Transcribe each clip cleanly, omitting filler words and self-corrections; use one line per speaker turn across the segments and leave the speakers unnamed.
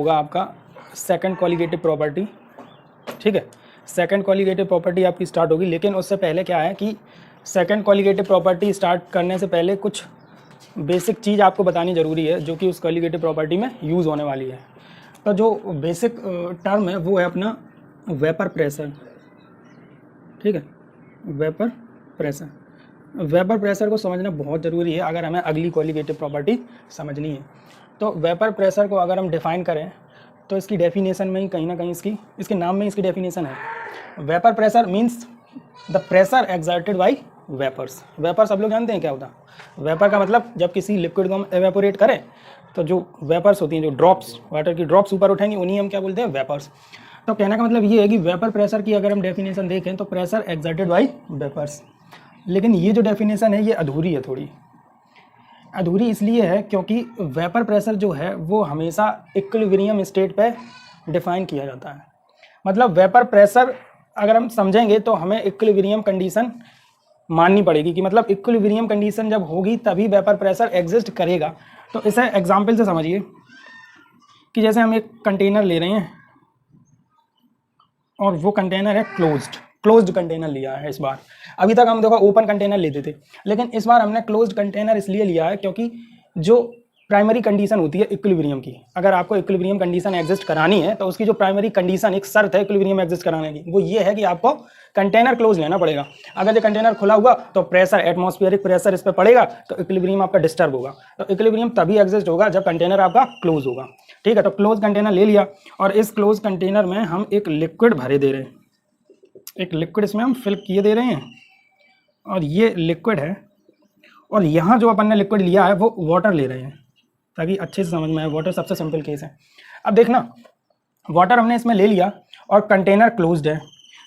होगा आपका second colligative property. ठीक है, सेकंड कॉलिगेटिव प्रॉपर्टी आपकी स्टार्ट होगी, लेकिन उससे पहले क्या है कि सेकंड कॉलिगेटिव प्रॉपर्टी स्टार्ट करने से पहले कुछ बेसिक चीज़ आपको बतानी ज़रूरी है जो कि उस कॉलिगेटिव प्रॉपर्टी में यूज़ होने वाली है। तो जो बेसिक टर्म है वो है अपना वेपर प्रेशर। ठीक है, वेपर प्रेशर। वेपर प्रेशर को समझना बहुत ज़रूरी है अगर हमें अगली कॉलिगेटिव प्रॉपर्टी समझनी है। तो वेपर प्रेशर को अगर हम डिफ़ाइन करें तो इसकी डेफिनेशन में ही कहीं ना कहीं इसके नाम में इसकी डेफिनेशन है। Vapour pressure means the pressure exerted by vapours. Vapour सब लोग जानते हैं क्या होता है। वेपर का मतलब जब किसी लिक्विड को हम एवेपोरेट करें तो जो वेपर्स होती हैं, जो ड्रॉप्स, वाटर की ड्रॉप्स ऊपर उठेंगी, उन्हीं हम क्या बोलते हैं, वेपर्स। तो कहने का मतलब ये है कि वेपर प्रेशर की अगर हम डेफिनेशन देखें तो प्रेशर एक्सर्टेड बाई वेपर्स। लेकिन ये जो डेफिनेशन है ये अधूरी है, थोड़ी अधूरी इसलिए है क्योंकि वेपर प्रेशर जो है वो हमेशा इक्विलिब्रियम स्टेट पे डिफाइन किया जाता है। मतलब वेपर प्रेशर अगर हम समझेंगे तो हमें इक्विलिब्रियम कंडीशन माननी पड़ेगी कि मतलब इक्विलिब्रियम कंडीशन जब होगी तभी वेपर प्रेशर एग्जिस्ट करेगा। तो इसे एग्जांपल से समझिए कि जैसे हम एक कंटेनर ले रहे हैं और वो कंटेनर है क्लोज्ड कंटेनर लिया है इस बार। अभी तक हम देखो ओपन कंटेनर लेते थे, लेकिन इस बार हमने क्लोज्ड कंटेनर इसलिए लिया है क्योंकि जो प्राइमरी कंडीशन होती है इक्विलिब्रियम की, अगर आपको इक्विलिब्रियम कंडीशन एग्जिस्ट करानी है तो उसकी जो प्राइमरी कंडीशन, एक शर्त है इक्विलिब्रियम एग्जिस्ट कराने की, वो ये है कि आपको कंटेनर क्लोज लेना पड़ेगा। अगर जो कंटेनर खुला हुआ तो प्रेशर, एटमॉस्फेरिक प्रेशर इस पर पड़ेगा तो इक्विलिब्रियम आपका डिस्टर्ब होगा। तो इक्विलिब्रियम तभी एग्जिस्ट होगा जब कंटेनर आपका क्लोज होगा। ठीक है, तो क्लोज कंटेनर ले लिया और इस क्लोज कंटेनर में हम एक लिक्विड भरे दे रहे हैं, एक लिक्विड इसमें हम फिल किए दे रहे हैं और ये लिक्विड है। और यहाँ जो अपन ने लिक्विड लिया है वो वाटर ले रहे हैं ताकि अच्छे से समझ में आए। वाटर सबसे सिंपल केस है। अब देखना, वाटर हमने इसमें ले लिया और कंटेनर क्लोज्ड है,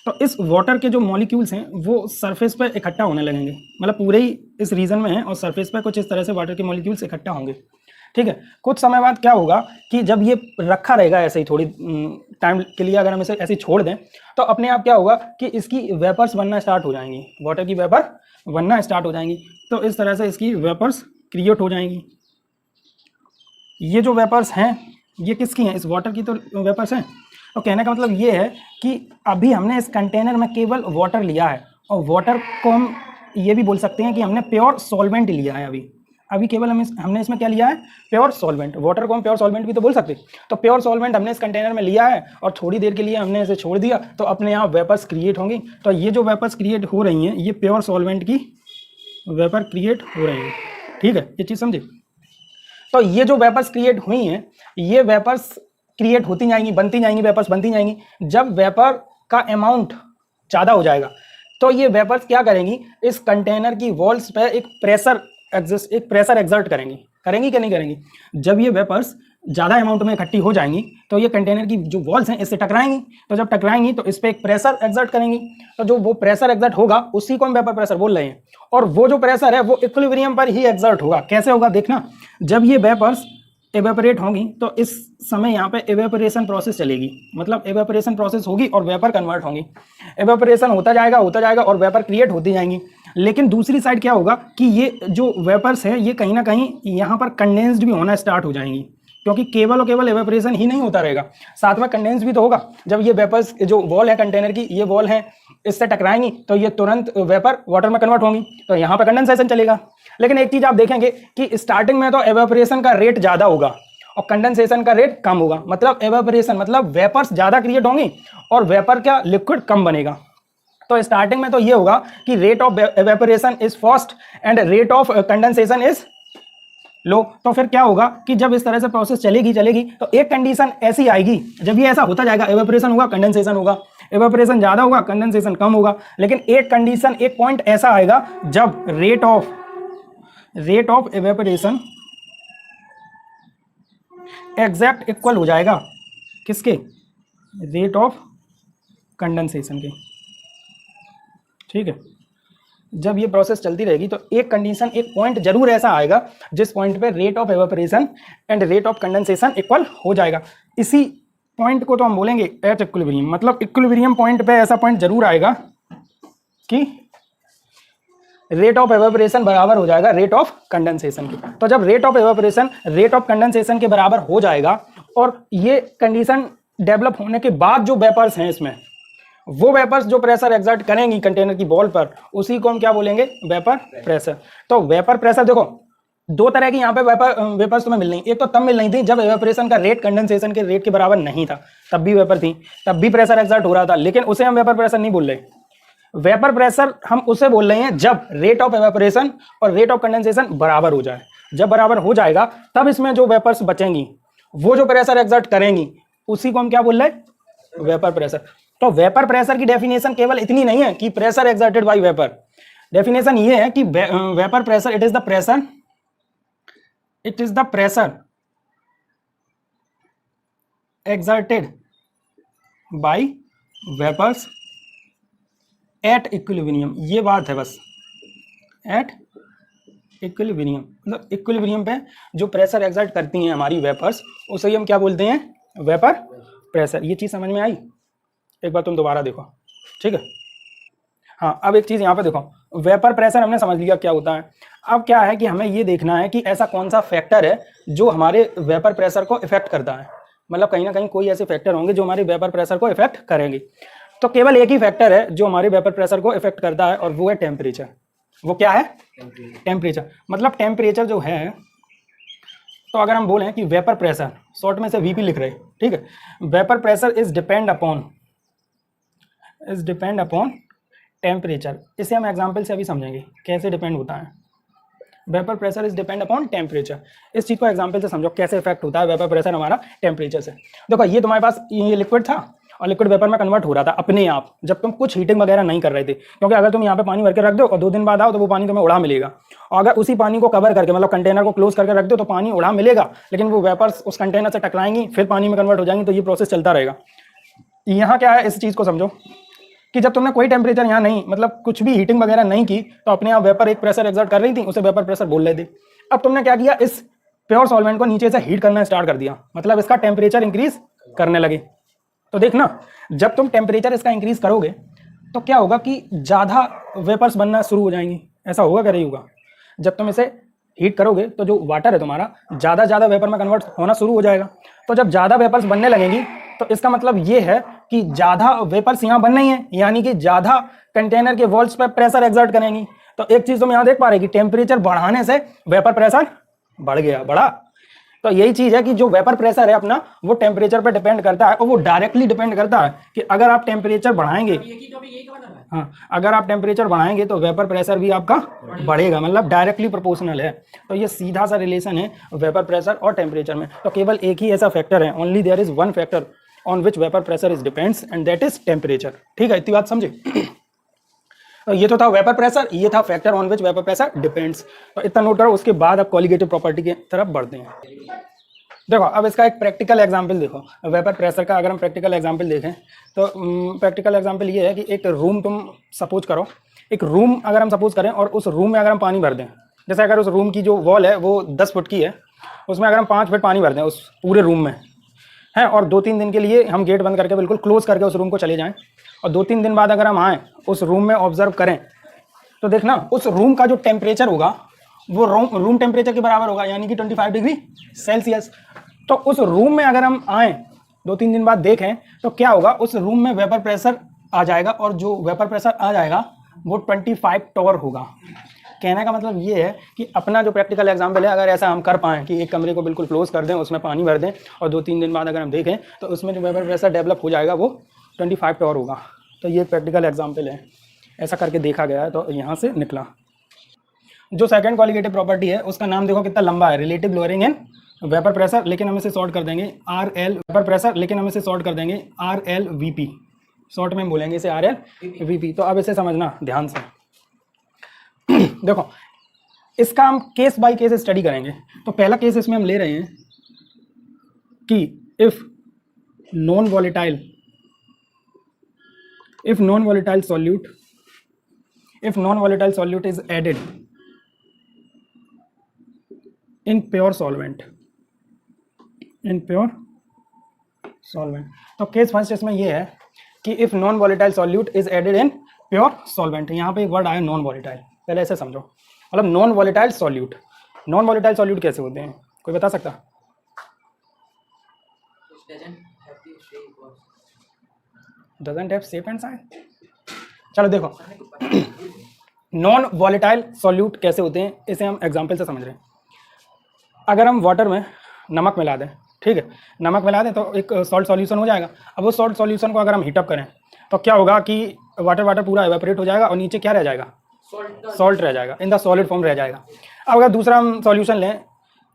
तो इस वाटर के जो मॉलिक्यूल्स हैं वो सरफेस पर इकट्ठा होने लगेंगे। मतलब पूरे ही इस रीजन में है और सरफेस पर कुछ इस तरह से वाटर के मॉलिक्यूल्स इकट्ठा होंगे। ठीक है, कुछ समय बाद क्या होगा कि जब ये रखा रहेगा ऐसे ही थोड़ी टाइम के लिए, अगर हम इसे ऐसे ही छोड़ दें तो अपने आप क्या होगा कि इसकी वेपर्स बनना स्टार्ट हो जाएंगी, वाटर की वेपर बनना स्टार्ट हो जाएंगी। तो इस तरह से इसकी वेपर्स क्रिएट हो जाएंगी। ये जो वेपर्स हैं ये किसकी हैं, इस वाटर की तो वेपर्स हैं। तो कहने का मतलब ये है कि अभी हमने इस कंटेनर में केवल वाटर लिया है और वाटर को हम ये भी बोल सकते हैं कि हमने प्योर सॉल्वेंट लिया है। अभी केवल हमने इसमें क्या लिया है, प्योर सॉल्वेंट। वाटर को हम प्योर सॉल्वेंट भी तो बोल सकते हैं। तो प्योर सॉल्वेंट हमने इस कंटेनर में लिया है और थोड़ी देर के लिए हमने इसे छोड़ दिया तो अपने यहाँ वेपर्स क्रिएट होंगी। तो ये जो वेपर्स क्रिएट हो रही हैं ये प्योर सॉल्वेंट की वेपर क्रिएट हो रही हैं। ठीक है, ये चीज़ समझे। तो ये जो वेपर्स क्रिएट हुई हैं ये वेपर्स क्रिएट होती जाएंगी, बनती जाएंगी, वेपर्स बनती जाएंगी। जब वेपर का अमाउंट ज़्यादा हो जाएगा तो ये वेपर्स क्या करेंगी, इस कंटेनर की वॉल्स पे एक प्रेशर एक्सर्ट करेंगी कि नहीं करेंगी। जब ये वेपर्स ज़्यादा अमाउंट में इकट्ठी हो जाएंगी तो ये कंटेनर की जो वॉल्स हैं इससे टकराएंगी। तो जब टकराएंगी तो इस पर एक प्रेशर एक्सर्ट करेंगी। तो जो वो प्रेशर एक्सर्ट होगा उसी को हम वेपर प्रेशर बोल रहे हैं। और वो जो प्रेशर है वो इक्विलिब्रियम पर ही एक्सर्ट होगा। कैसे होगा देखना, जब ये वेपर्स एवेपोरेट होंगी तो इस समय यहाँ पे एवेपोरेशन प्रोसेस चलेगी। मतलब एवेपोरेशन प्रोसेस होगी और वेपर कन्वर्ट होंगी। एवेपोरेशन होता जाएगा और वेपर क्रिएट होती जाएंगी। लेकिन दूसरी साइड क्या होगा कि ये जो वेपर्स है ये कहीं ना कहीं यहाँ पर कंडेंस्ड भी होना स्टार्ट हो जाएंगी, क्योंकि केवल और केवल एवेपोरेशन ही नहीं होता रहेगा, साथ में कंडेंस भी तो होगा। जब ये वेपर्स जो वॉल है कंटेनर की, ये वॉल है, इससे टकराएंगी तो ये तुरंत वेपर वाटर में कन्वर्ट होंगी, तो यहाँ पर कंडेंसेशन चलेगा। लेकिन एक चीज आप देखेंगे कि स्टार्टिंग में तो एवेपोरेशन का रेट ज्यादा होगा और कंडेंसेशन का रेट कम होगा। मतलब एवेपोरेशन मतलब वेपर्स ज्यादा क्रिएट होंगी और वेपर का लिक्विड कम बनेगा। तो स्टार्टिंग में तो ये होगा कि rate of evaporation is fast and rate of condensation is low. तो फिर क्या होगा कि जब इस तरह से प्रोसेस चलेगी तो एक कंडीशन ऐसी आएगी, जब ये ऐसा होता जाएगा, एवेपोरेशन होगा, कंडेंसेशन होगा, एवेपोरेशन ज्यादा होगा, कंडेंसेशन कम होगा। लेकिन एक कंडीशन, एक पॉइंट ऐसा आएगा जब rate of evaporation exact equal हो जाएगा किसके, रेट ऑफ कंडेंसेशन के। ठीक है, जब ये प्रोसेस चलती रहेगी तो एक कंडीशन, एक पॉइंट जरूर ऐसा आएगा जिस पॉइंट पे rate of evaporation and rate of condensation equal हो जाएगा। इसी पॉइंट को तो हम बोलेंगे एट इक्विलिब्रियम। मतलब इक्विलिब्रियम पॉइंट पे ऐसा पॉइंट जरूर आएगा कि रेट ऑफ एवेपोरेशन बराबर हो जाएगा रेट ऑफ कंडेंसेशन के। तो जब rate of evaporation rate of condensation के बराबर हो जाएगा और ये कंडीशन डेवलप होने के बाद जो वेपर्स हैं इसमें, वो वेपर्स जो प्रेशर एग्जर्ट करेंगी कंटेनर की वॉल पर, उसी को हम क्या बोलेंगे, वेपर प्रेशर। तो वेपर प्रेशर देखो दो तरह की यहाँ पे वेपर्स तुम्हें मिल रही, एक तो तब मिल रही थी जब एवेपोरेशन का रेट कंडेंसेशन के रेट के बराबर नहीं था, तब भी वेपर थी, तब भी प्रेशर एग्जर्ट हो रहा था, लेकिन उसे हम वेपर प्रेशर नहीं बोल रहे। वेपर प्रेशर हम उसे बोल रहे हैं जब रेट ऑफ एवेपोरेशन और रेट ऑफ कंडेंसेशन बराबर हो जाए। जब बराबर हो जाएगा तब इसमें जो वेपर्स बचेंगी, वो जो प्रेशर एग्जर्ट करेंगी, उसी को हम क्या बोल रहे हैं, वेपर प्रेशर। तो वेपर प्रेशर की डेफिनेशन केवल इतनी नहीं है कि pressure exerted by vapour, definition ये है कि vapour pressure it is the pressure exerted by vapours at equilibrium. ये बात है बस, एट इक्विलिब्रियम, मतलब इक्विलिब्रियम पे जो प्रेशर एक्सर्ट करती हैं हमारी वेपर्स, उसे हम क्या बोलते हैं, वेपर प्रेशर। ये चीज समझ में आई? एक बार तुम दोबारा देखो, ठीक है। हाँ, अब एक चीज यहाँ पे देखो, वेपर प्रेशर हमने समझ लिया क्या होता है। अब क्या है कि हमें ये देखना है कि ऐसा कौन सा फैक्टर है जो हमारे वेपर प्रेशर को इफेक्ट करता है, मतलब कहीं ना कहीं कोई ऐसे फैक्टर होंगे जो हमारे वेपर प्रेशर को इफेक्ट करेंगे। तो केवल एक ही फैक्टर है जो हमारे वेपर प्रेशर को इफेक्ट करता है, और वो है टेम्परेचर। वो क्या है, टेम्परेचर। मतलब टेम्परेचर जो है, तो अगर हम बोलें कि वेपर प्रेशर, शॉर्ट में से वीपी लिख रहे, ठीक है, vapour pressure is depend upon temperature. इसे हम एग्जांपल से अभी समझेंगे कैसे डिपेंड होता है। Vapour pressure is depend upon temperature, इस चीज को एग्जांपल से समझो कैसे इफेक्ट होता है वेपर प्रेशर हमारा टेम्परेचर से। देखो ये तुम्हारे पास ये लिक्विड था और लिक्विड वेपर में कन्वर्ट हो रहा था अपने आप, जब तुम कुछ हीटिंग वगैरह नहीं कर रहे थे, क्योंकि अगर तुम यहाँ पे पानी भर के रख दो और 2 दिन बाद आओ तो वो पानी तुम्हें उड़ा मिलेगा, और अगर उसी पानी को कवर करके मतलब कंटेनर को क्लोज करके रख दो तो पानी उड़ा मिलेगा, लेकिन वो वेपर्स उस कंटेनर से टकराएंगी, फिर पानी में कन्वर्ट हो जाएंगी, तो ये प्रोसेस चलता रहेगा। यहाँ क्या है, इस चीज को समझो कि जब तुमने कोई टेम्परेचर यहाँ नहीं, मतलब कुछ भी हीटिंग वगैरह नहीं की, तो अपने आप वेपर एक प्रेशर एक्सर्ट कर रही थी, उसे वेपर प्रेशर बोल रहे थे। अब तुमने क्या किया, इस प्योर सॉल्वेंट को नीचे से हीट करना स्टार्ट कर दिया, मतलब इसका टेम्परेचर इंक्रीज करने लगे। तो देखना, जब तुम टेम्परेचर इसका इंक्रीज करोगे तो क्या होगा कि ज़्यादा वेपर्स बनना शुरू हो जाएंगी। ऐसा होगा क्या, नहीं होगा? जब तुम इसे हीट करोगे तो जो वाटर है तुम्हारा ज़्यादा वेपर में कन्वर्ट होना शुरू हो जाएगा। तो जब ज़्यादा वेपर्स बनने लगेंगी तो इसका मतलब ये है कि ज़्यादा वेपर्स यहाँ बन रही हैं, यानी कि ज़्यादा कंटेनर के वॉल्स पर प्रेशर एक्सर्ट करेंगी। तो एक चीज़ तुम यहाँ देख पा रहे कि टेम्परेचर बढ़ाने से वेपर प्रेशर बढ़ गया, बढ़ा। तो यही चीज है कि जो वेपर प्रेशर है अपना, वो टेम्परेचर पर डिपेंड करता है, और वो डायरेक्टली डिपेंड करता है कि अगर आप टेम्परेचर बढ़ाएंगे, हाँ, अगर आप टेम्परेचर बढ़ाएंगे तो वेपर प्रेशर भी आपका बढ़ेगा, मतलब डायरेक्टली प्रोपोर्शनल है। तो ये सीधा सा रिलेशन है वेपर प्रेशर और टेम्परेचर में। तो केवल एक ही ऐसा फैक्टर है, only there is one factor on which vapour pressure is depends, and that is temperature. ठीक है, इतनी बात समझे? तो ये तो था वेपर प्रेशर, ये था factor on which vapour pressure depends. तो इतना नोट करो, उसके बाद आप कॉलिगेटिव प्रॉपर्टी की तरफ बढ़ते हैं। देखो अब इसका एक प्रैक्टिकल एग्जांपल देखो, वेपर प्रेशर का अगर हम प्रैक्टिकल एग्जांपल देखें तो प्रैक्टिकल एग्जांपल ये है कि एक रूम तुम सपोज करो, एक रूम अगर हम सपोज करें और उस रूम में अगर हम पानी भर दें, जैसे अगर उस रूम की जो वॉल है वो 10 फुट की है, उसमें अगर हम 5 फुट पानी भर दें उस पूरे रूम में है, और 2-3 दिन के लिए हम गेट बंद करके बिल्कुल क्लोज करके उस रूम को चले जाएं, और 2-3 दिन बाद अगर हम आएँ उस रूम में ऑब्जर्व करें, तो देखना उस रूम का जो टेम्परेचर होगा वो रूम टेम्परेचर के बराबर होगा, यानी कि 25 डिग्री सेल्सियस। तो उस रूम में अगर हम आए 2-3 दिन बाद देखें तो क्या होगा, उस रूम में वेपर प्रेशर आ जाएगा, और जो वेपर प्रेशर आ जाएगा वो 25 टॉर होगा। कहने का मतलब ये है कि अपना जो प्रैक्टिकल एग्जाम्पल है, अगर ऐसा हम कर पाएँ कि एक कमरे को बिल्कुल क्लोज कर दें, उसमें पानी भर दें, और 2-3 दिन बाद अगर हम देखें तो उसमें जो वेपर प्रेशर डेवलप हो जाएगा वो 25 टॉर होगा। तो ये प्रैक्टिकल एग्जाम्पल है, ऐसा करके देखा गया है, तो यहाँ से निकला। जो सेकंड क्वालिटेटिव प्रॉपर्टी है उसका नाम देखो कितना लंबा है, relative lowering in vapour pressure, लेकिन हम इसे शॉर्ट कर देंगे RL वेपर प्रेशर, लेकिन हम इसे शॉर्ट कर देंगे RLVP, शॉर्ट में बोलेंगे इसे RLVP। तो अब इसे समझना ध्यान से। देखो इसका हम केस बाय केस स्टडी करेंगे। तो पहला केस इसमें हम ले रहे हैं कि if non volatile solute is added in pure solvent, तो केस फर्स्ट इसमें ये है कि if non volatile solute is added in pure solvent. यहाँ पे एक वर्ड आया नॉन वॉलेटाइल, पहले ऐसे समझो, मतलब नॉन वॉलेटाइल सॉल्यूट कैसे होते हैं, कोई बता सकता? Doesn't have shape and size. चलो देखो नॉन वॉलेटाइल सॉल्यूट कैसे होते हैं इसे हम एग्जांपल से समझ रहे हैं। अगर हम वाटर में नमक मिला दें, ठीक है, नमक मिला दें तो एक सॉल्ट सॉल्यूशन हो जाएगा। अब वो सॉल्ट सॉल्यूशन को अगर हम हीटअप करें तो क्या होगा कि वाटर पूरा एवेपोरेट हो जाएगा और नीचे क्या रह जाएगा, सॉल्ट रह जाएगा, इन द सॉलिड फॉर्म रह जाएगा। अब अगर दूसरा हम सॉल्यूशन लें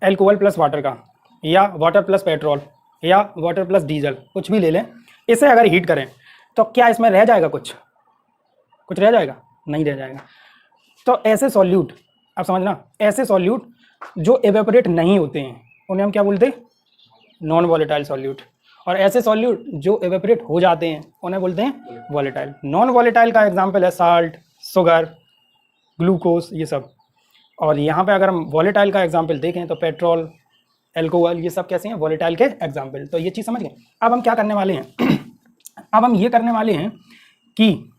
एल्कोहल प्लस वाटर का, या वाटर प्लस पेट्रोल, या वाटर प्लस डीजल, कुछ भी ले लें, इसे अगर हीट करें तो क्या इसमें रह जाएगा, कुछ रह जाएगा, नहीं रह जाएगा। तो ऐसे सॉल्यूट, आप समझना, ऐसे सॉल्यूट जो एवेपोरेट नहीं होते हैं उन्हें हम क्या बोलते हैं, नॉन वॉलेटाइल सॉल्यूट। और ऐसे सॉल्यूट जो एवेपोरेट हो जाते हैं उन्हें बोलते हैं वॉलेटाइल। नॉन वॉलेटाइल का एग्जांपल है साल्ट, शुगर, ग्लूकोज, ये सब। और यहाँ पे अगर हम वॉलेटाइल का एग्जांपल देखें तो पेट्रोल, एल्कोहल, ये सब कैसे हैं, वॉलेटाइल के एग्जांपल। तो ये चीज़ समझ गए। अब हम क्या करने वाले हैं अब हम ये करने वाले हैं कि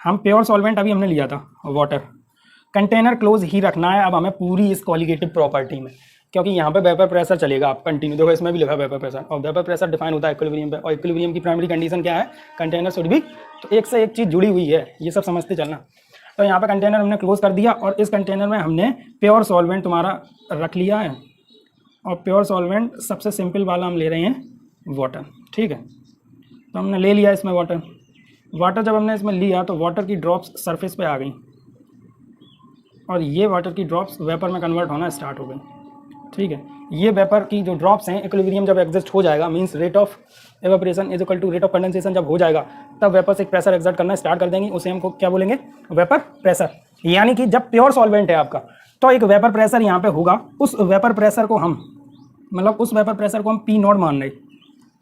हम प्योर सॉल्वेंट अभी हमने लिया था वाटर, कंटेनर क्लोज ही रखना है अब हमें पूरी इस क्वालिटेटिव प्रॉपर्टी में, क्योंकि यहाँ पे वेपर प्रेशर चलेगा। आप कंटिन्यू देखो, इसमें भी लिखा है वेपर प्रेशर, और वेपर प्रेशर डिफाइन होता है इक्विलिब्रियम पे, और इक्विलिब्रियम की प्राइमरी कंडीशन क्या है, कंटेनर शुड बी, तो एक से एक चीज़ जुड़ी हुई है, ये सब समझते चलना। तो यहाँ पे कंटेनर हमने क्लोज कर दिया और इस कंटेनर में हमने प्योर सॉल्वेंट तुम्हारा रख लिया है, और प्योर सॉल्वेंट सबसे सिंपल वाला हम ले रहे हैं वाटर, ठीक है। तो हमने ले लिया इसमें वाटर जब हमने इसमें लिया तो वाटर की ड्रॉप्स सरफेस पे आ गई और ये वाटर की ड्रॉप्स वेपर में कन्वर्ट होना स्टार्ट हो गई, ठीक है। ये वेपर की जो ड्रॉप्स हैं, इक्विलिब्रियम जब एग्जिस्ट हो जाएगा, means rate of evaporation is equal to rate of condensation जब हो जाएगा, तब वेपर से एक प्रेशर एक्सर्ट करना स्टार्ट कर देंगे, उसे हमको क्या बोलेंगे, वेपर प्रेशर। यानी कि जब प्योर सॉल्वेंट है आपका तो एक वेपर प्रेशर यहाँ पे होगा, उस वेपर प्रेशर को हम पी नॉट मान रहे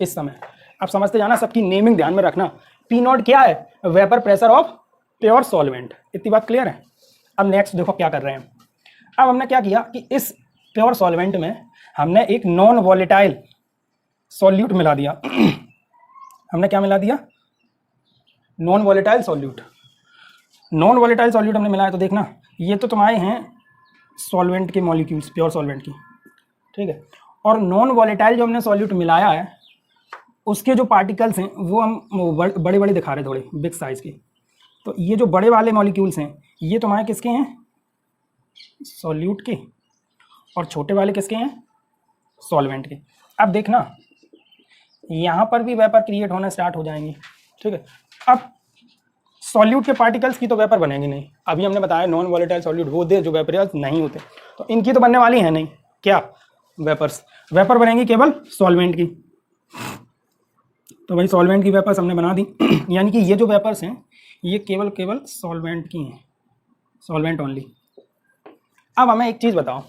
इस समय। आप समझते जाना, सबकी नेमिंग ध्यान में रखना। पी नॉट क्या है, vapour pressure of pure solvent. इतनी बात क्लियर है। अब नेक्स्ट देखो क्या कर रहे हैं। अब हमने क्या किया कि इस प्योर सॉल्वेंट में हमने एक नॉन वॉलेटाइल सॉल्यूट मिला दिया हमने क्या मिला दिया, non volatile solute. Non volatile solute हमने मिलाया तो देखना, ये तो तुम्हारे हैं सॉल्वेंट के मॉलिक्यूल्स, प्योर सॉल्वेंट की, ठीक है। और नॉन वॉलेटाइल जो हमने सॉल्यूट मिलाया है उसके जो पार्टिकल्स हैं वो हम बड़े बड़े दिखा रहे हैं, थोड़े बिग साइज के। तो ये जो बड़े वाले मॉलिक्यूल्स हैं ये तुम्हारे किसके हैं, सॉल्यूट के, और छोटे वाले किसके हैं, सॉल्वेंट के। अब देखना यहाँ पर भी वेपर क्रिएट होना स्टार्ट हो जाएंगी, ठीक है। अब सॉल्यूट के पार्टिकल्स की तो वेपर बनेगी नहीं, अभी हमने बताया नॉन वॉलेटाइल सॉल्यूट वो दे जो वेपराइज नहीं होते, तो इनकी तो बनने वाली है नहीं, क्या, वेपर्स। वेपर बनेंगी केवल सॉल्वेंट की। तो भाई सॉल्वेंट की वेपर्स हमने बना दी यानी कि ये जो वेपर्स हैं ये केवल सॉल्वेंट की हैं, सॉल्वेंट ओनली। अब हमें एक चीज़ बताओ,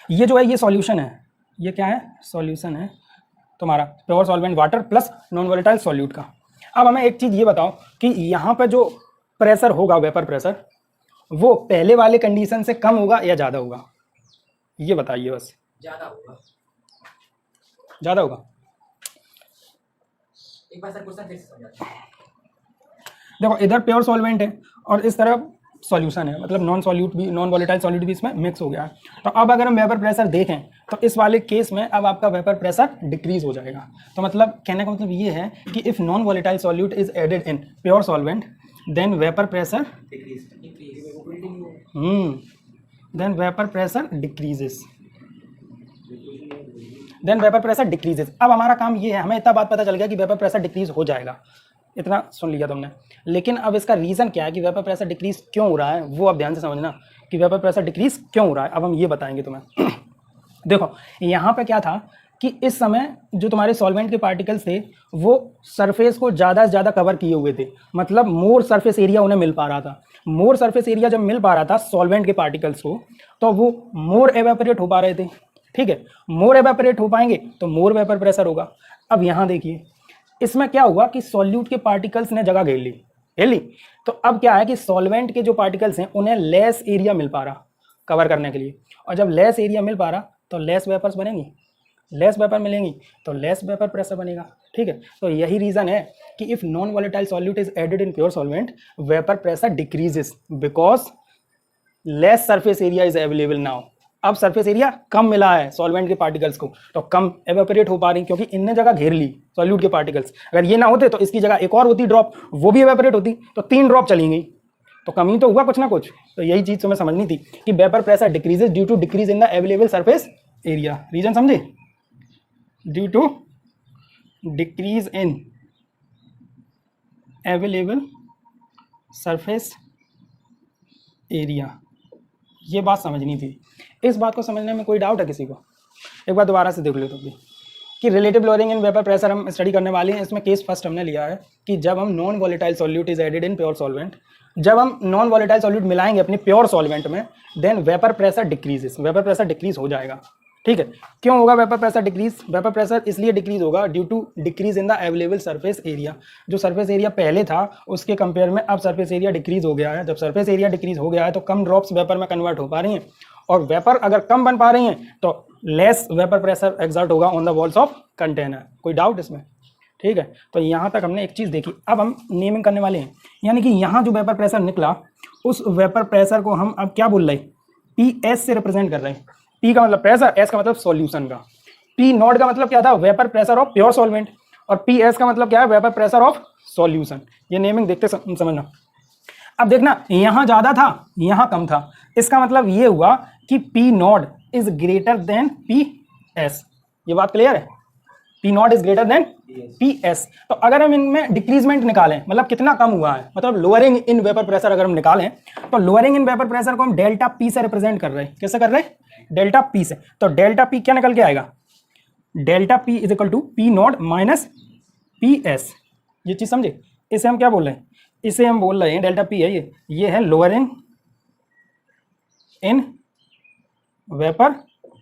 ये जो है ये सॉल्यूशन है, ये क्या है, सॉल्यूशन है तुम्हारा pure solvent water plus non volatile solute का। अब हमें एक चीज़ ये बताओ कि यहाँ पे जो प्रेशर होगा, वेपर प्रेशर, वो पहले वाले कंडीशन से कम होगा या ज़्यादा होगा, ये बताइए बस।
ज़्यादा होगा।
ज़्यादा होगा।
एक बार सर क्वेश्चन फिर से समझाते हैं।
देखो इधर प्योर सॉल्वेंट है और इस तरफ सॉल्यूशन है, मतलब नॉन वॉलेटाइल सॉल्यूट भी इसमें मिक्स हो गया है। तो अब अगर हम वेपर प्रेशर देखें तो इस वाले केस में अब आपका वेपर प्रेशर डिक्रीज हो जाएगा। तो मतलब कहने का मतलब ये है कि if non volatile solute is added in pure solvent then vapour pressure decreases. अब हमारा काम ये है, हमें इतना बात पता चल गया कि वेपर प्रेशर डिक्रीज हो जाएगा, इतना सुन लिया तुमने। लेकिन अब इसका रीज़न क्या है कि वेपर प्रेशर डिक्रीज क्यों हो रहा है, वो अब ध्यान से समझना कि वेपर प्रेशर डिक्रीज क्यों हो रहा है। अब हम ये बताएंगे तुम्हें देखो यहाँ पे क्या था कि इस समय जो तुम्हारे सॉल्वेंट के पार्टिकल्स थे वो सरफेस को ज़्यादा से ज़्यादा कवर किए हुए थे, मतलब मोर सरफेस एरिया उन्हें मिल पा रहा था। मोर सरफेस एरिया जब मिल पा रहा था सॉल्वेंट के पार्टिकल्स को, तो वो मोर एवेपोरेट हो पा रहे थे, ठीक है। मोर एवेपोरेट हो पाएंगे तो मोर वेपर प्रेशर होगा। अब यहाँ देखिए इसमें क्या हुआ कि सॉल्यूट के पार्टिकल्स ने जगह घेर ली, तो अब क्या है कि सॉल्वेंट के जो पार्टिकल्स हैं उन्हें लेस एरिया मिल पा रहा कवर करने के लिए, और जब लेस एरिया मिल पा रहा तो लेस वेपर्स बनेंगी, लेस वेपर मिलेंगी तो लेस वेपर प्रेशर बनेगा, ठीक है। तो यही रीज़न है कि if non volatile solute is added in pure solvent vapour pressure decreases because less surface area is available now, अब सरफेस एरिया कम मिला है सॉल्वेंट के पार्टिकल्स को, तो कम एवेपोरेट हो पा रही, क्योंकि इनने जगह घेर ली सॉल्यूट के पार्टिकल्स। अगर ये ना होते तो इसकी जगह एक और होती ड्रॉप, वो भी एवेपोरेट होती, तो 3 ड्रॉप चली गई, तो कमी तो हुआ कुछ ना कुछ। तो यही चीज तुम्हें समझनी थी कि vapour pressure decreases due to decrease in the available surface area. Reason समझे? Due to decrease in available surface area, ये बात समझनी थी। इस बात को समझने में कोई डाउट है किसी को? एक बार दोबारा से देख लो तो भी कि relative lowering in vapour pressure हम स्टडी करने वाले हैं। इसमें केस फर्स्ट हमने लिया है कि जब हम non volatile solute is added in pure solvent, जब हम नॉन वॉलेटाइल सॉल्यूट मिलाएंगे अपने प्योर सॉल्वेंट में, then vapour pressure decreases, vapour pressure decrease हो जाएगा। ठीक है, क्यों होगा vapour pressure decrease? Vapour pressure इसलिए डिक्रीज होगा due to decrease in the available surface area. जो सरफेस एरिया पहले था उसके कंपेयर में अब सरफेस एरिया डिक्रीज हो गया है। जब सरफेस एरिया डिक्रीज हो गया है तो कम ड्रॉप्स वेपर में कन्वर्ट हो पा रही हैं, और वेपर अगर कम बन पा रही हैं तो लेस वेपर प्रेशर एक्सर्ट होगा on the walls of container. कोई डाउट इसमें? ठीक है, तो यहाँ तक हमने एक चीज़ देखी। अब हम नेमिंग करने वाले हैं, यानी कि यहाँ जो वेपर प्रेशर निकला उस वेपर प्रेशर को हम अब क्या बोल रहे हैं? PS से रिप्रेजेंट कर रहे हैं। P का मतलब प्रेशर, S का मतलब सॉल्यूशन का। P नॉट का मतलब क्या था? Vapour pressure of pure solvent, और PS का मतलब क्या है? Vapour pressure of solution. ये नेमिंग देखते समझना। अब देखना, यहाँ ज़्यादा था यहाँ कम था, इसका मतलब ये हुआ कि P not is greater than PS। ये बात क्लियर है? P not is greater than PS। तो अगर हम इनमें डिक्रीजमेंट निकालें, मतलब कितना कम हुआ है, मतलब लोअरिंग इन वेपर प्रेशर अगर हम निकालें, तो लोअरिंग इन वेपर प्रेशर को हम डेल्टा P से रिप्रेजेंट कर रहे हैं। कैसे कर रहे हैं? डेल्टा P से। तो डेल्टा P क्या निकल के आएगा? Delta P is equal to P not minus PS। ये चीज समझे? इसे हम क्या बोल रहे हैं? इसे हम बोल रहे हैं, डेल्टा P है ये है लोअरिंग इन वेपर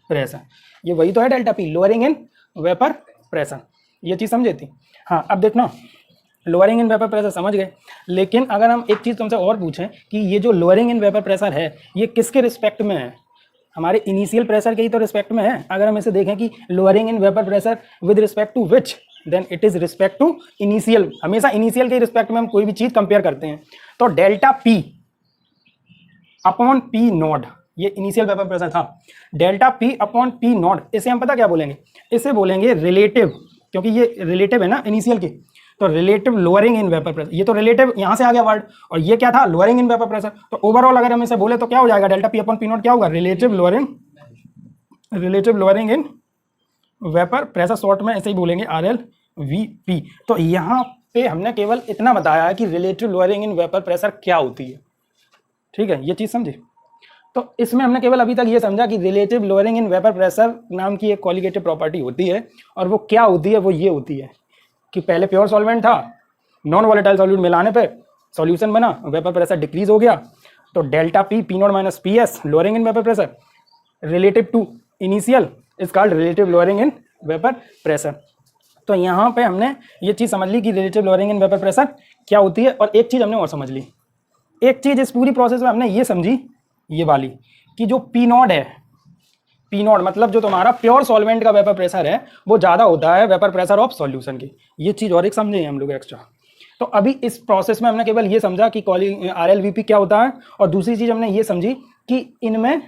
प्रेशर। ये वही तो है delta P, lowering in vapour pressure. ये चीज़ समझे थी? हाँ, अब देखना, लोअरिंग इन वेपर प्रेशर समझ गए, लेकिन अगर हम एक चीज़ तुमसे और पूछें कि ये जो लोअरिंग इन वेपर प्रेशर है ये किसके रिस्पेक्ट में है? हमारे इनिशियल प्रेशर के ही तो रिस्पेक्ट में है। अगर हम इसे देखें कि lowering in vapour pressure with respect to which, then it is respect to initial. हमेशा इनिशियल के रिस्पेक्ट में हम कोई भी चीज़ कंपेयर करते हैं। तो delta P upon P not, ये इनिशियल वेपर प्रेशर था, delta P upon P not, इसे हम पता क्या बोलेंगे? इसे बोलेंगे रिलेटिव, क्योंकि ये रिलेटिव है ना इनिशियल की, तो relative lowering in vapour pressure. ये तो रिलेटिव यहाँ से आ गया वर्ड, और ये क्या था? Lowering in vapour pressure. तो ओवरऑल अगर हम इसे बोले तो क्या हो जाएगा? Delta P upon P not क्या होगा? Relative lowering in vapour pressure, short में ऐसे ही बोलेंगे RLVP। तो यहाँ पे हमने केवल इतना बताया है कि relative lowering in vapour pressure क्या होती है। ठीक है, ये चीज़ समझे? तो इसमें हमने केवल अभी तक ये समझा कि relative lowering in vapour pressure नाम की एक क्वालिटेटिव प्रॉपर्टी होती है, और वो क्या होती है? वो ये होती है कि पहले प्योर सॉल्वेंट था, नॉन वॉलेटाइल सॉल्यूट मिलाने पे सॉल्यूशन बना, वेपर प्रेशर डिक्रीज हो गया, तो delta P not minus PS lowering in vapour pressure relative to initial is called relative lowering in vapour pressure. तो यहाँ पे हमने ये चीज़ समझ ली कि relative lowering in vapour pressure क्या होती है, और एक चीज़ हमने और समझ ली। एक चीज़ इस पूरी प्रोसेस में हमने ये समझी, ये वाली, कि जो P नॉट है, P नॉट मतलब जो तुम्हारा प्योर सॉल्वेंट का वेपर प्रेशर है वो ज़्यादा होता है वेपर प्रेशर ऑफ सॉल्यूशन की। ये चीज़ और एक समझे हम लोग एक्स्ट्रा। तो अभी इस प्रोसेस में हमने केवल ये समझा कि RLVP क्या होता है, और दूसरी चीज़ हमने ये समझी कि इनमें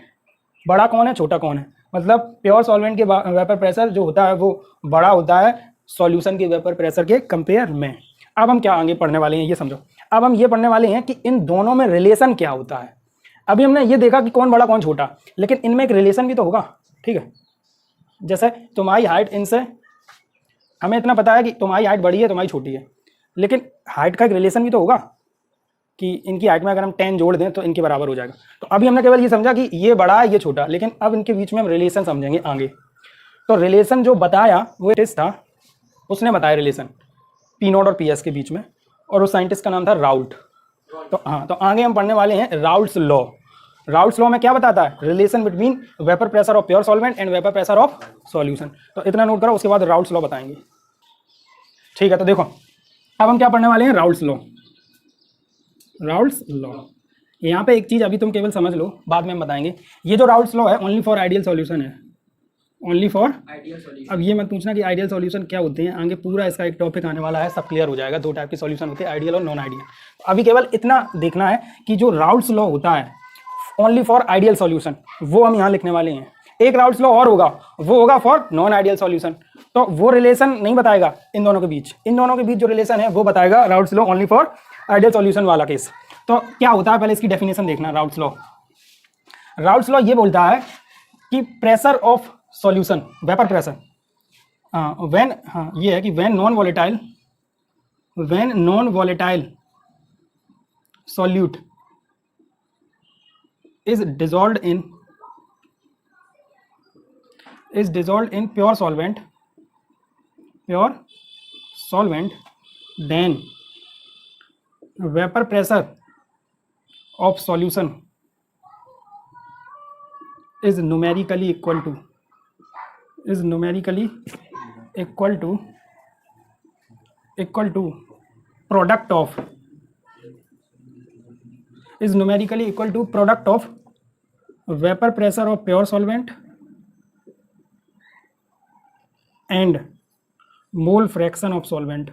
बड़ा कौन है छोटा कौन है। मतलब प्योर सॉल्वेंट के वेपर प्रेशर जो होता है वो बड़ा होता है सॉल्यूशन के वेपर प्रेशर के कंपेयर में। अब हम क्या आगे पढ़ने वाले हैं ये समझो। अब हम ये पढ़ने वाले हैं कि इन दोनों में रिलेशन क्या होता है। अभी हमने ये देखा कि कौन बड़ा कौन छोटा, लेकिन इनमें एक रिलेशन भी तो होगा। ठीक है, जैसे तुम्हारी हाइट इनसे, हमें इतना पता है कि तुम्हारी हाइट बड़ी है तुम्हारी छोटी है, लेकिन हाइट का एक रिलेशन भी तो होगा कि इनकी हाइट में अगर हम 10 जोड़ दें तो इनके बराबर हो जाएगा। तो अभी हमने केवल ये समझा कि ये बड़ा है ये छोटा, लेकिन अब इनके बीच में हम रिलेशन समझेंगे आगे। तो रिलेशन जो बताया वो टेस्ट था, उसने बताया रिलेशन P नॉट और PS के बीच में, और उस साइंटिस्ट का नाम था राउल्ट। तो हाँ, तो आगे हम पढ़ने वाले हैं राउल्ट्स लॉ। राउल्ट्स लॉ में क्या बताता है? Relation between vapour pressure of pure solvent and vapour pressure of solution. तो इतना नोट करो, उसके बाद राउल्ट्स लॉ बताएंगे। ठीक है, तो देखो अब हम क्या पढ़ने वाले हैं? Raoult's law. राउल्ट्स लॉ, यहाँ पे एक चीज़ अभी तुम केवल समझ लो, बाद में हम बताएंगे। ये जो राउल्ट्स लॉ है ओनली फॉर आइडियल सॉल्यूशन है, ओनली फॉर
आइडियल सॉल्यूशन।
अब ये मत पूछना कि आइडियल सॉल्यूशन क्या होते हैं, आगे पूरा इसका एक टॉपिक आने वाला है, सब क्लियर हो जाएगा। 2 टाइप के सॉल्यूशन होते हैं, आइडियल और नॉन आइडियल। अभी केवल इतना देखना है कि जो राउल्ट्स लॉ होता है ओनली फॉर आइडियल सॉल्यूशन, वो हम यहाँ लिखने वाले हैं। एक राउल्स लॉ और होगा, वो होगा फॉर नॉन आइडियल सॉल्यूशन। तो वो रिलेशन नहीं बताएगा इन दोनों के बीच, इन दोनों के बीच जो रिलेशन है वो बताएगा Raoult's law only for ideal solution वाला केस। तो क्या होता है, पहले इसकी डेफिनेशन देखना। राउल्स लॉ, राउल्स लॉ ये बोलता है कि pressure of solution, vapour pressure, when, हाँ ये है कि when non volatile solute is dissolved in pure solvent, then vapor pressure of solution is numerically equal to product of vapor pressure of pure solvent and mole fraction of solvent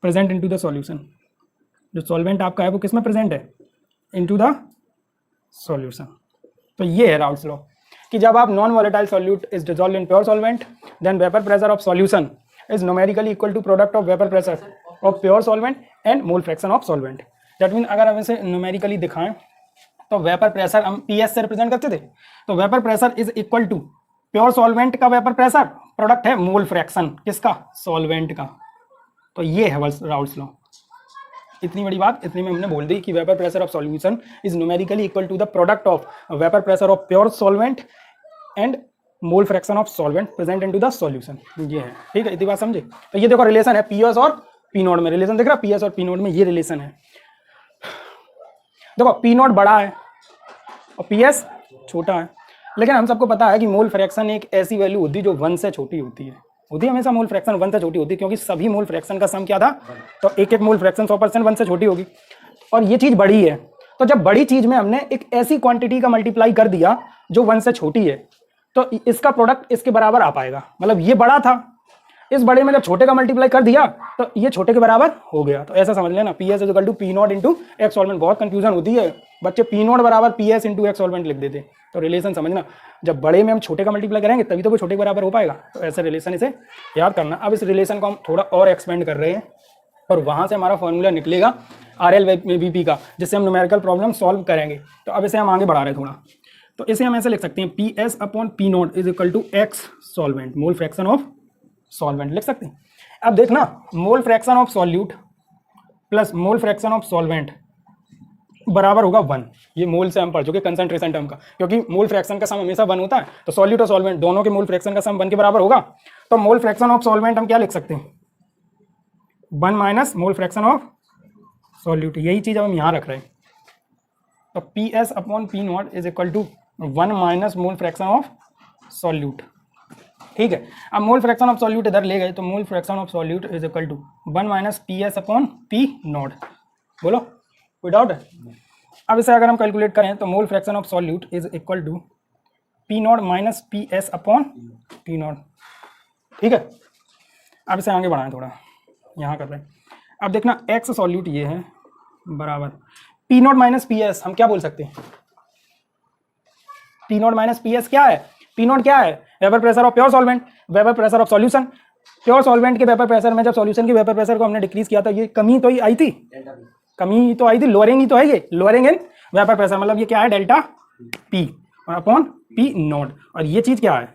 present into the solution। जो solvent आपका है वो किस में present है, into the solution. तो ये है राउल्स लॉ कि जब आप non volatile solute is dissolved in pure solvent, then vapour pressure of solution is numerically equal to product of vapor pressure of pure solvent and mole fraction of solvent। That means अगर हम इसे numerically दिखाएं तो vapour pressure हम PS से represent करते थे, तो vapour pressure is equal to pure solvent का वेपर प्रेशर, प्रोडक्ट है मोल फ्रैक्शन किसका, सॉल्वेंट का। तो ये है राउल्स लॉ। इतनी बड़ी बात इतनी में हमने बोल दी कि vapour pressure of solution is numerically equal to the product of vapour pressure of pure solvent and mole fraction of solvent present into the solution. ये है, ठीक है, इतनी बात समझे। तो ये देखो रिलेशन है पीएस और पी नोड में, रिलेशन दिख रहा है पीएस और पी नोड में, ये रिलेशन है। देखो पी नोड बड़ा है और पीएस छोटा है, लेकिन हम सबको पता है कि मोल फ्रैक्शन एक ऐसी वैल्यू होती है जो 1 से छोटी होती है, हमेशा मोल फ्रैक्शन 1 से छोटी होती है, क्योंकि सभी मोल फ्रैक्शन का सम क्या था, तो एक एक मोल फ्रैक्शन 100% 1 से छोटी होगी। और ये चीज बड़ी है, तो जब बड़ी चीज में हमने एक ऐसी क्वांटिटी का मल्टीप्लाई कर दिया जो 1 से छोटी है, तो इसका प्रोडक्ट इसके बराबर आ पाएगा। मतलब ये बड़ा था, इस बड़े में जब छोटे का मल्टीप्लाई कर दिया तो ये छोटे के बराबर हो गया। तो ऐसा समझ लेना, P S equal to P not into X solvent. बहुत कंफ्यूजन होती है, बच्चे पी नॉट बराबर P S into X solvent लिख देते। तो रिलेशन समझना, जब बड़े में हम छोटे का मल्टीप्लाई करेंगे तभी तो वो छोटे के बराबर हो पाएगा। तो ऐसे रिलेशन इसे याद करना। अब इस रिलेशन को हम थोड़ा और एक्सपेंड कर रहे हैं और वहाँ से हमारा फॉर्मूला निकलेगा RLVP का, जिससे हम न्यूमेरिकल प्रॉब्लम सॉल्व करेंगे। तो अब इसे हम आगे बढ़ा रहे हैं थोड़ा। तो इसे हम ऐसे लिख सकते हैं, P S upon P not is equal to X solvent, mole fraction of solvent लिख सकते हैं। अब देखना, mole fraction of solute plus mole fraction of solvent बराबर होगा 1। ये मोल से हम पढ़ चुके कंसंट्रेशन टर्म का, क्योंकि मोल फ्रैक्शन का सम हमेशा 1 होता है, तो सॉल्यूट और सॉल्वेंट दोनों के मोल फ्रैक्शन का सम 1 के बराबर होगा। तो मोल फ्रैक्शन ऑफ सॉल्वेंट हम क्या लिख सकते हैं, 1 minus mole fraction of solute. यही चीज हम यहाँ रख रहे हैं। तो P S upon P not is equal to 1 minus mole fraction of solute. ठीक है, अब मोल फ्रैक्शन ऑफ सॉल्यूट इधर ले गए, तो mole fraction of solute is equal to 1 minus P S upon P not. बोलो, कोई डाउट है? अब इसे अगर हम कैलकुलेट करें तो mole fraction of solute is equal to P not minus P S upon P not. ठीक है, अब इसे आगे बढ़ाएं थोड़ा, यहाँ कर रहे हैं। अब देखना, एक्स सॉल्यूट ये है बराबर P not minus P S. हम क्या बोल सकते हैं, P not minus P S क्या है, पी नॉट क्या है, vapour pressure of pure solvent, vapour pressure of solution. Pure solvent के वेपर प्रेशर में जब सॉल्यूशन के वेपर प्रेशर को हमने डिक्रीज किया था, ये कमी तो ही आई थी, कमी तो आई थी, लोअरिंग ही तो है ये, लोअरिंग इन वेपर प्रेशर। मतलब ये क्या है, डेल्टा पी और अपॉन पी नॉट। और ये चीज क्या है,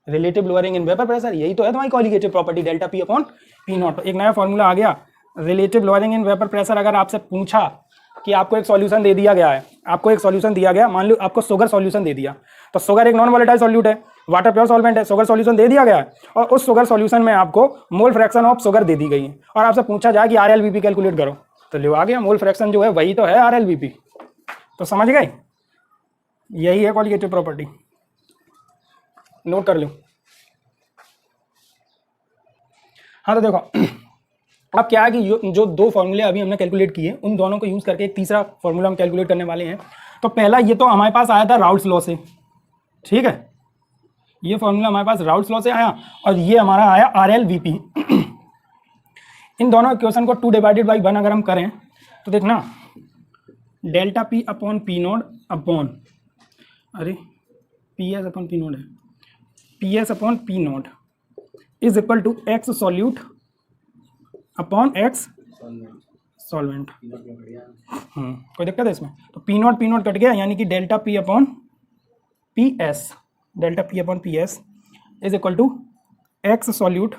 relative lowering in vapour pressure. यही तो है तुम्हारी colligative property, delta P upon P not. एक नया फॉर्मूला आ गया, relative lowering in vapour pressure. अगर आपसे पूछा कि आपको एक सॉल्यूशन दे दिया गया है, आपको एक सॉल्यूशन दिया गया, मान लो आपको शुगर सॉल्यूशन दे दिया, तो शुगर एक नॉन वोलेटाइल सॉल्यूट है, वाटर प्योर सॉल्वेंट है, शुगर सॉल्यूशन दे दिया गया है, और उस शुगर सॉल्यूशन में आपको मोल फ्रैक्शन ऑफ शुगर दे दी गई है, और आपसे पूछा जाए कि RLVP कैलकुलेट करो, तो लियो आ गया, मोल फ्रैक्शन जो है वही तो है RLVP। तो समझ गए, यही है कॉलिगेटिव प्रॉपर्टी, नोट कर लो। हाँ, तो देखो अब क्या है कि जो दो फॉर्मूले अभी हमने कैलकुलेट किए, उन दोनों को यूज करके एक तीसरा फॉर्मूला हम कैलकुलेट करने वाले हैं। तो पहला ये तो हमारे पास आया था राउल्स लॉ से, ठीक है, ये फॉर्मूला हमारे पास राउल्स लॉ से आया, और ये हमारा आया RLVP। इन दोनों इक्वेशन को 2 डिवाइडेड बाई 1 अगर हम करें तो देखना delta P upon P node upon अरे P S upon P node है P S upon P node is equal to X solute upon X solvent. कोई दिक्कत है इसमें? तो पी नोट कट गया, यानी कि delta P upon P S is equal to X solute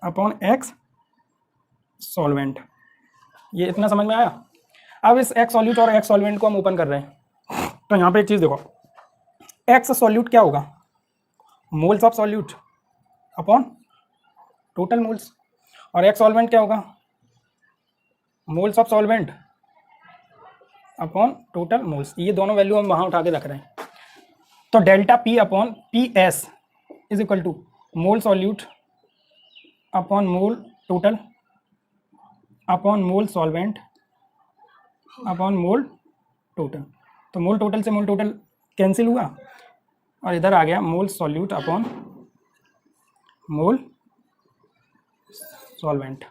upon X solvent. ये इतना समझ में आया? अब इस एक्स सॉल्यूट और एक्स सॉल्वेंट को हम ओपन कर रहे हैं, तो यहाँ पे एक चीज़ देखो, एक्स सॉल्यूट क्या होगा? Moles of solute upon total moles, और एक्स सॉल्वेंट क्या होगा? Moles of solvent upon total moles. ये दोनों वैल्यू हम वहाँ उठा के रख रहे हैं। तो delta P upon P S is equal to mole solute upon mole total upon mole solvent upon mole total. तो मोल टोटल से मोल टोटल कैंसिल हुआ और इधर आ गया mole solute upon mole solvent,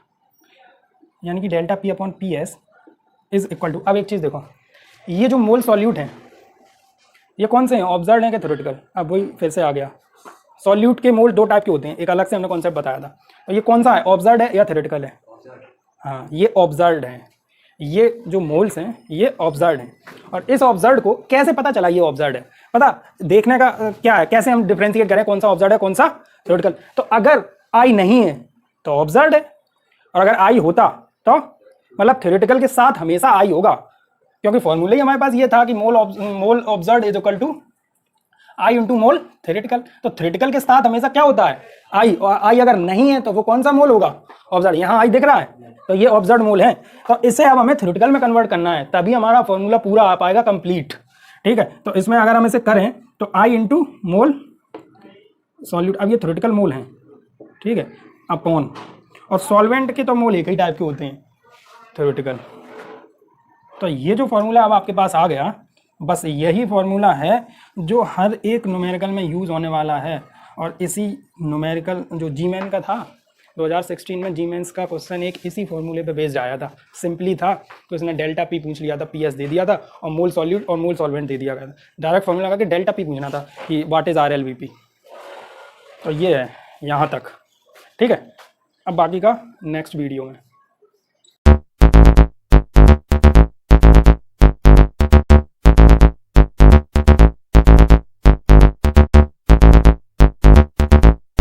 यानी कि delta P upon P S is equal to. अब एक चीज़ देखो, ये जो मोल सॉल्यूट हैं ये कौन से हैं? ऑब्जर्व्ड हैं कि थ्योरेटिकल? अब वही फिर से आ गया, सॉल्यूट के मोल दो टाइप के होते हैं, एक अलग से हमने कॉन्सेप्ट बताया था। तो ये कौन सा है? ऑब्जर्व्ड है या थ्योरेटिकल है? हाँ, ये ऑब्जर्व्ड है। ये जो मोल्स हैं ये ऑब्जर्व्ड हैं। और इस ऑब्जर्व्ड को कैसे पता चला ये ऑब्जर्व्ड है? पता देखने का क्या है, कैसे हम डिफ्रेंशिएट करें कौन सा ऑब्जर्व्ड है कौन सा थ्योरेटिकल? तो अगर आई नहीं है तो ऑब्जर्व्ड है, और अगर आई होता तो मतलब थ्योरेटिकल के साथ हमेशा आई होगा, क्योंकि फॉर्मूला ही हमारे पास ये था कि mole observed is equal to i into mole theoretical. तो थ्योरेटिकल के साथ हमेशा क्या होता है? आई, और आई अगर नहीं है तो वो कौन सा मोल होगा? ऑब्जर्व्ड। यहाँ आई दिख रहा है तो ये ऑब्जर्व्ड मोल है। तो इसे अब हमें थ्योरेटिकल में कन्वर्ट करना है, तभी हमारा फॉर्मूला पूरा आ पाएगा कंप्लीट। ठीक है, तो इसमें अगर हम इसे करें तो आई इंटू मोल सॉल्यूट, अब ये थ्योरेटिकल मोल है, ठीक है, अपॉन, और सॉल्वेंट के तो मोल एक ही टाइप के होते हैं, थ्योरेटिकल। तो ये जो फॉर्मूला अब आपके पास आ गया, बस यही फॉर्मूला है जो हर एक न्यूमेरिकल में यूज़ होने वाला है। और इसी न्यूमेरिकल जो जीमेन का था 2016 में, जीमेंस का क्वेश्चन एक इसी फॉर्मूले पे बेस्ड आया था, सिंपली था। तो इसने डेल्टा पी पूछ लिया था, पी एस दे दिया था, और मोल सॉल्यूट और मोल सॉल्वेंट दे दिया गया था। डायरेक्ट फॉर्मूला करके डेल्टा पी पूछना था कि what is R L V P. तो ये है यहाँ तक, ठीक है। अब बाकी का नेक्स्ट वीडियो में।